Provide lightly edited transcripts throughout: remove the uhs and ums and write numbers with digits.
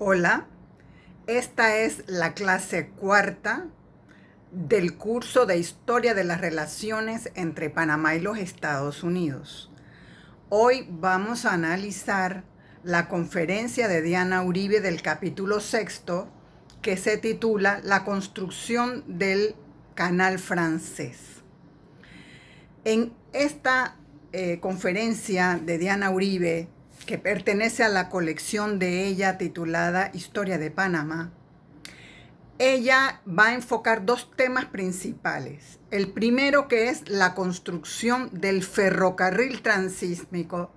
Hola, esta es la clase cuarta del curso de Historia de las Relaciones entre Panamá y los Estados Unidos. Hoy vamos a analizar la conferencia de Diana Uribe del capítulo sexto, que se titula La construcción del Canal Francés. En esta conferencia de Diana Uribe, que pertenece a la colección de ella titulada Historia de Panamá, ella va a enfocar dos temas principales. El primero, que es la construcción del ferrocarril transísmico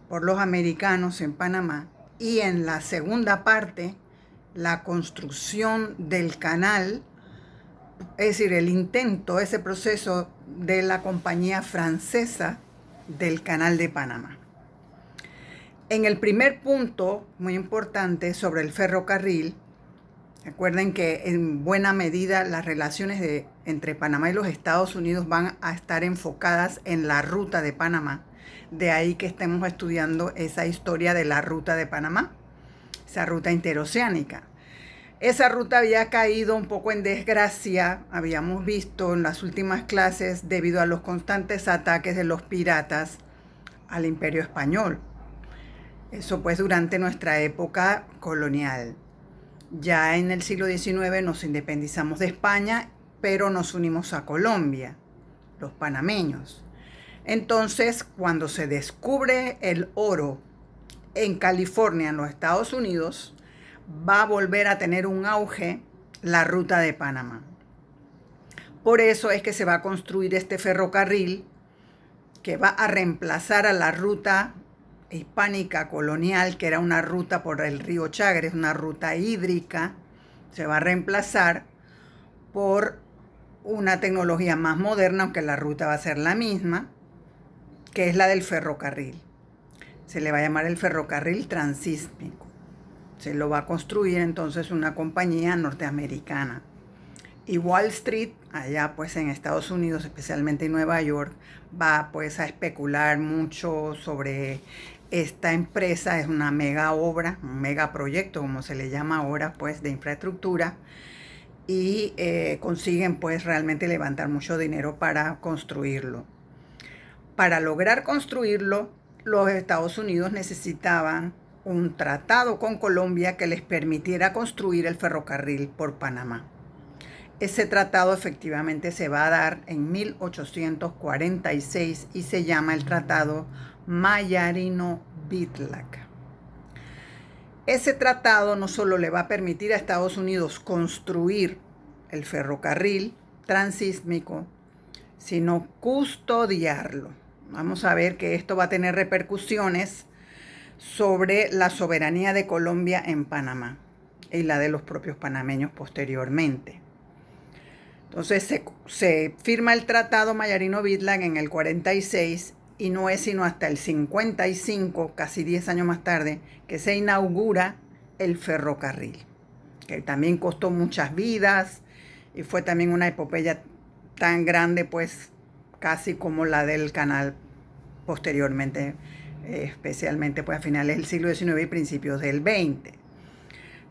por los americanos en Panamá, y en la segunda parte, la construcción del canal, es decir, el intento, ese proceso de la compañía francesa del Canal de Panamá. En el primer punto, muy importante, sobre el ferrocarril, recuerden que en buena medida las relaciones entre Panamá y los Estados Unidos van a estar enfocadas en la ruta de Panamá. De ahí que estemos estudiando esa historia de la ruta de Panamá, esa ruta interoceánica. Esa ruta había caído un poco en desgracia, habíamos visto en las últimas clases, debido a los constantes ataques de los piratas al Imperio Español. Eso pues durante nuestra época colonial. Ya en el siglo XIX nos independizamos de España, pero nos unimos a Colombia, los panameños. Entonces, cuando se descubre el oro en California, en los Estados Unidos, va a volver a tener un auge la ruta de Panamá. Por eso es que se va a construir este ferrocarril que va a reemplazar a la ruta hispánica colonial, que era una ruta por el río Chagres, una ruta hídrica. Se va a reemplazar por una tecnología más moderna, aunque la ruta va a ser la misma, que es la del ferrocarril. Se le va a llamar el ferrocarril transísmico. Se lo va a construir entonces una compañía norteamericana. Y Wall Street, allá pues en Estados Unidos, especialmente en Nueva York, va pues a especular mucho sobre esta empresa. Es una mega obra, un mega proyecto, como se le llama ahora, pues de infraestructura, y consiguen pues realmente levantar mucho dinero para construirlo. Para lograr construirlo, los Estados Unidos necesitaban un tratado con Colombia que les permitiera construir el ferrocarril por Panamá. Ese tratado efectivamente se va a dar en 1846 y se llama el Tratado Mayarino-Bitlack. Ese tratado no solo le va a permitir a Estados Unidos construir el ferrocarril transísmico, sino custodiarlo. Vamos a ver que esto va a tener repercusiones sobre la soberanía de Colombia en Panamá y la de los propios panameños posteriormente. Entonces se firma el Tratado Mayarino-Bitlack en el 46 y no es sino hasta el 55, casi 10 años más tarde, que se inaugura el ferrocarril, que también costó muchas vidas y fue también una epopeya tan grande, pues casi como la del canal posteriormente, especialmente pues a finales del siglo XIX y principios del XX.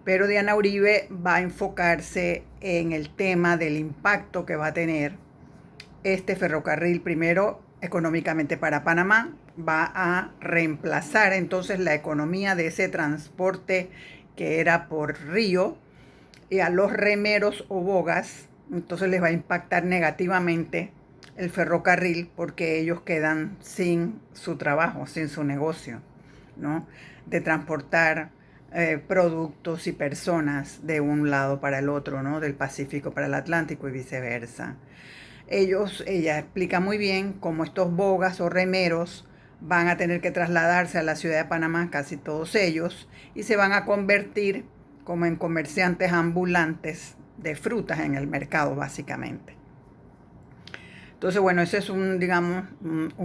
Pero Diana Uribe va a enfocarse en el tema del impacto que va a tener este ferrocarril, primero económicamente para Panamá. Va a reemplazar entonces la economía de ese transporte que era por río, y a los remeros o bogas, entonces les va a impactar negativamente el ferrocarril, porque ellos quedan sin su trabajo, sin su negocio, ¿no? De transportar productos y personas de un lado para el otro, ¿no? Del Pacífico para el Atlántico y viceversa. Ella explica muy bien cómo estos bogas o remeros van a tener que trasladarse a la ciudad de Panamá, casi todos ellos, y se van a convertir como en comerciantes ambulantes de frutas en el mercado, básicamente. Entonces, bueno, ese es un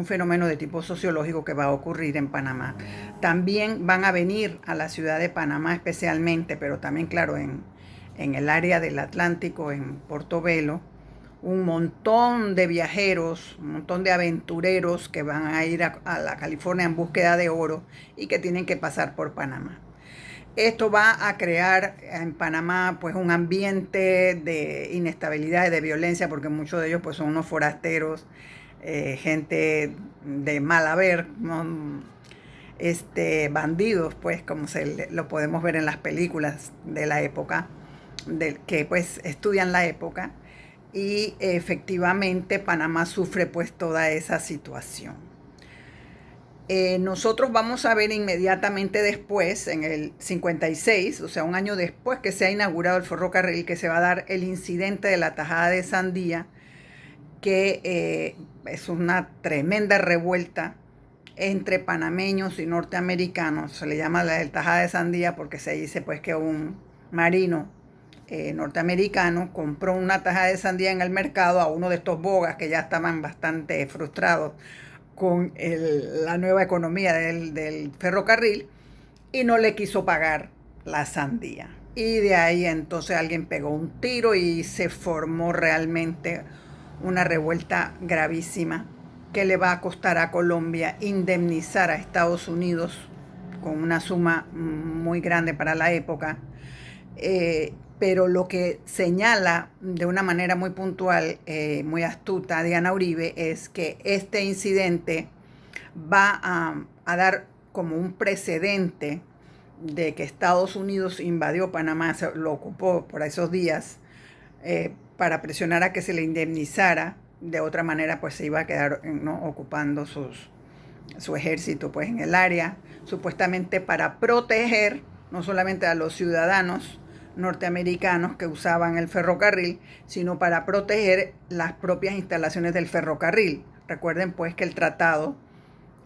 fenómeno de tipo sociológico que va a ocurrir en Panamá. También van a venir a la ciudad de Panamá especialmente, pero también, claro, en el área del Atlántico, en Portobelo, un montón de viajeros, un montón de aventureros que van a ir a la California en búsqueda de oro y que tienen que pasar por Panamá. Esto va a crear en Panamá pues un ambiente de inestabilidad y de violencia, porque muchos de ellos pues son unos forasteros, gente de mal haber, ¿no? Bandidos, pues como lo podemos ver en las películas de la época, que pues estudian la época, y efectivamente Panamá sufre pues toda esa situación. Nosotros vamos a ver inmediatamente después, en el 56, o sea, un año después que se ha inaugurado el ferrocarril, que se va a dar el incidente de la tajada de Sandía, que es una tremenda revuelta entre panameños y norteamericanos. Se le llama la tajada de Sandía porque se dice pues que un marino norteamericano compró una tajada de sandía en el mercado a uno de estos bogas que ya estaban bastante frustrados con la nueva economía del ferrocarril, y no le quiso pagar la sandía. Y de ahí entonces alguien pegó un tiro y se formó realmente una revuelta gravísima que le va a costar a Colombia indemnizar a Estados Unidos con una suma muy grande para la época. Pero lo que señala de una manera muy puntual, muy astuta, Diana Uribe, es que este incidente va a dar como un precedente de que Estados Unidos invadió Panamá, lo ocupó por esos días, para presionar a que se le indemnizara. De otra manera pues se iba a quedar, ¿no?, ocupando su ejército pues en el área, supuestamente para proteger no solamente a los ciudadanos norteamericanos que usaban el ferrocarril, sino para proteger las propias instalaciones del ferrocarril. Recuerden pues que el tratado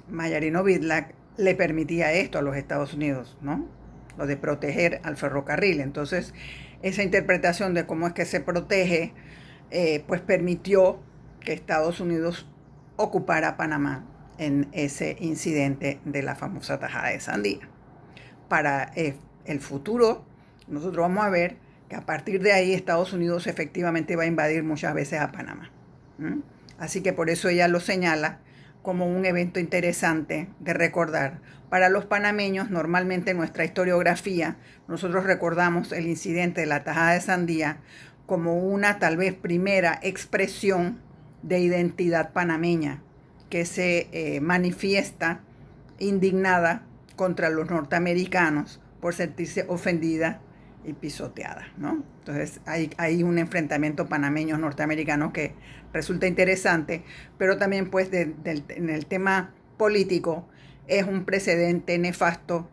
Mayarino-Vidlac le permitía esto a los Estados Unidos, ¿no? Lo de proteger al ferrocarril. Entonces, esa interpretación de cómo es que se protege, pues permitió que Estados Unidos ocupara Panamá en ese incidente de la famosa tajada de Sandía. Para el futuro, nosotros vamos a ver que a partir de ahí Estados Unidos efectivamente va a invadir muchas veces a Panamá. Así que por eso ella lo señala como un evento interesante de recordar. Para los panameños, normalmente en nuestra historiografía, nosotros recordamos el incidente de la tajada de Sandía como una tal vez primera expresión de identidad panameña que se manifiesta indignada contra los norteamericanos por sentirse ofendida y pisoteada, ¿no? Entonces hay un enfrentamiento panameños-norteamericanos que resulta interesante, pero también pues en el tema político es un precedente nefasto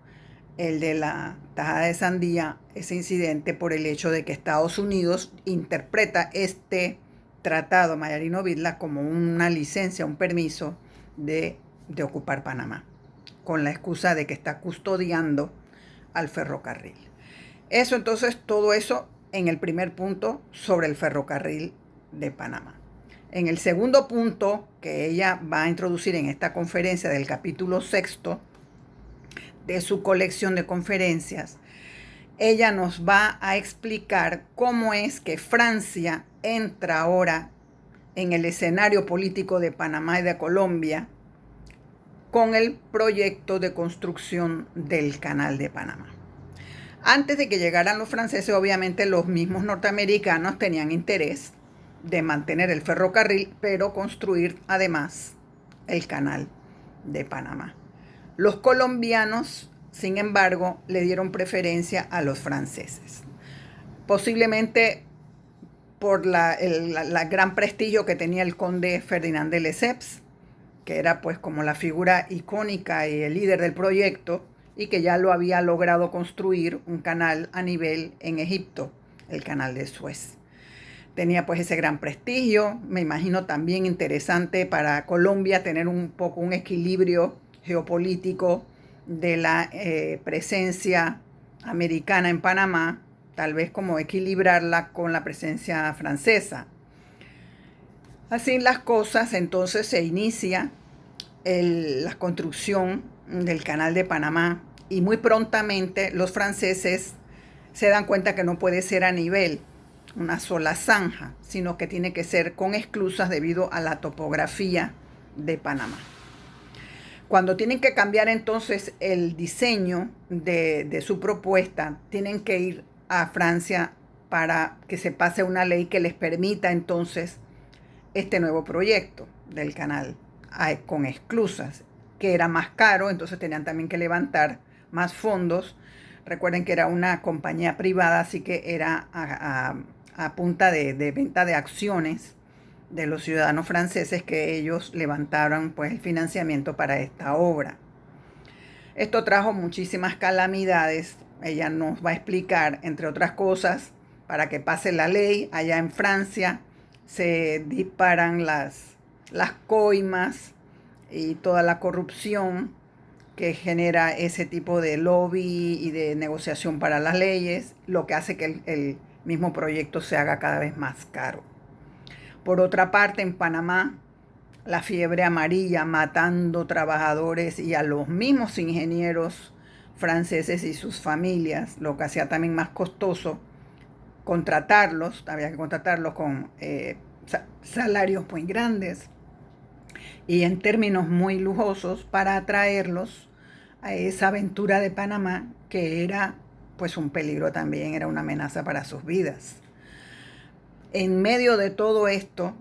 el de la tajada de Sandía, ese incidente, por el hecho de que Estados Unidos interpreta este tratado Mayarino-Vidlac como una licencia, un permiso de ocupar Panamá, con la excusa de que está custodiando al ferrocarril. Eso entonces, todo eso en el primer punto sobre el ferrocarril de Panamá. En el segundo punto que ella va a introducir en esta conferencia del capítulo 6 de su colección de conferencias, ella nos va a explicar cómo es que Francia entra ahora en el escenario político de Panamá y de Colombia con el proyecto de construcción del Canal de Panamá. Antes de que llegaran los franceses, obviamente los mismos norteamericanos tenían interés de mantener el ferrocarril, pero construir además el Canal de Panamá. Los colombianos, sin embargo, le dieron preferencia a los franceses. Posiblemente por la gran prestigio que tenía el conde Ferdinand de Lesseps, que era pues como la figura icónica y el líder del proyecto, y que ya lo había logrado construir un canal a nivel en Egipto, el canal de Suez. Tenía pues ese gran prestigio. Me imagino también interesante para Colombia tener un poco un equilibrio geopolítico de la presencia americana en Panamá, tal vez como equilibrarla con la presencia francesa. Así las cosas, entonces se inicia la construcción del Canal de Panamá, y muy prontamente los franceses se dan cuenta que no puede ser a nivel, una sola zanja, sino que tiene que ser con esclusas debido a la topografía de Panamá. Cuando tienen que cambiar entonces el diseño de su propuesta, tienen que ir a Francia para que se pase una ley que les permita entonces este nuevo proyecto del canal con esclusas, que era más caro, entonces tenían también que levantar más fondos. Recuerden que era una compañía privada, así que era a punta de venta de acciones de los ciudadanos franceses que ellos levantaron pues el financiamiento para esta obra. Esto trajo muchísimas calamidades. Ella nos va a explicar, entre otras cosas, para que pase la ley allá en Francia se disparan las coimas y toda la corrupción que genera ese tipo de lobby y de negociación para las leyes, lo que hace que el mismo proyecto se haga cada vez más caro. Por otra parte, en Panamá, la fiebre amarilla matando trabajadores y a los mismos ingenieros franceses y sus familias, lo que hacía también más costoso contratarlos, había que contratarlos con salarios muy grandes y en términos muy lujosos para atraerlos a esa aventura de Panamá que era pues un peligro también, era una amenaza para sus vidas. En medio de todo esto,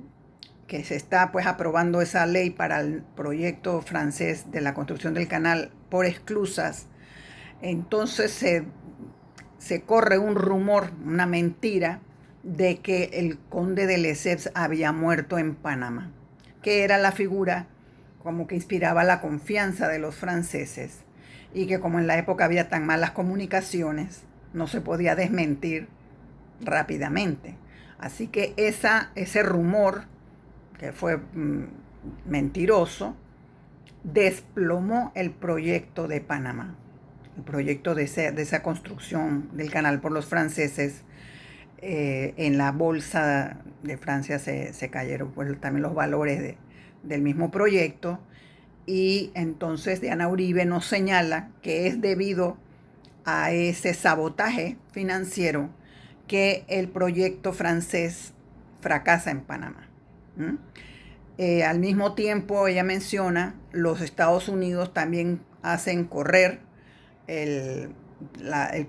que se está pues aprobando esa ley para el proyecto francés de la construcción del canal por esclusas, entonces se corre un rumor, una mentira, de que el conde de Lesseps había muerto en Panamá, que era la figura como que inspiraba la confianza de los franceses y que como en la época había tan malas comunicaciones, no se podía desmentir rápidamente. Así que ese rumor, que fue mentiroso, desplomó el proyecto de Panamá. El proyecto de esa construcción del canal por los franceses. En la bolsa de Francia se cayeron pues, también los valores del mismo proyecto. Y entonces Diana Uribe nos señala que es debido a ese sabotaje financiero que el proyecto francés fracasa en Panamá. Al mismo tiempo, ella menciona, los Estados Unidos también hacen correr el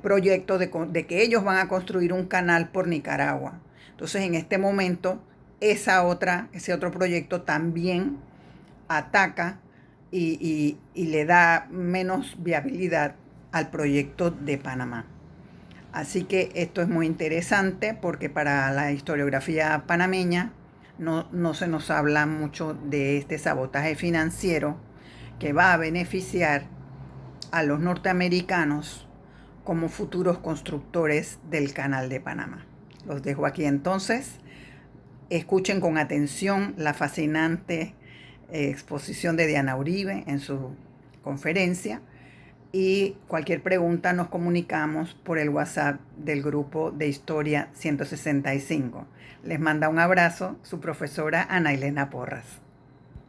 proyecto de que ellos van a construir un canal por Nicaragua. Entonces, en este momento, ese otro proyecto también ataca y le da menos viabilidad al proyecto de Panamá. Así que esto es muy interesante porque para la historiografía panameña no se nos habla mucho de este sabotaje financiero que va a beneficiar a los norteamericanos como futuros constructores del Canal de Panamá. Los dejo aquí entonces. Escuchen con atención la fascinante exposición de Diana Uribe en su conferencia y cualquier pregunta nos comunicamos por el WhatsApp del grupo de Historia 165. Les manda un abrazo su profesora Ana Elena Porras.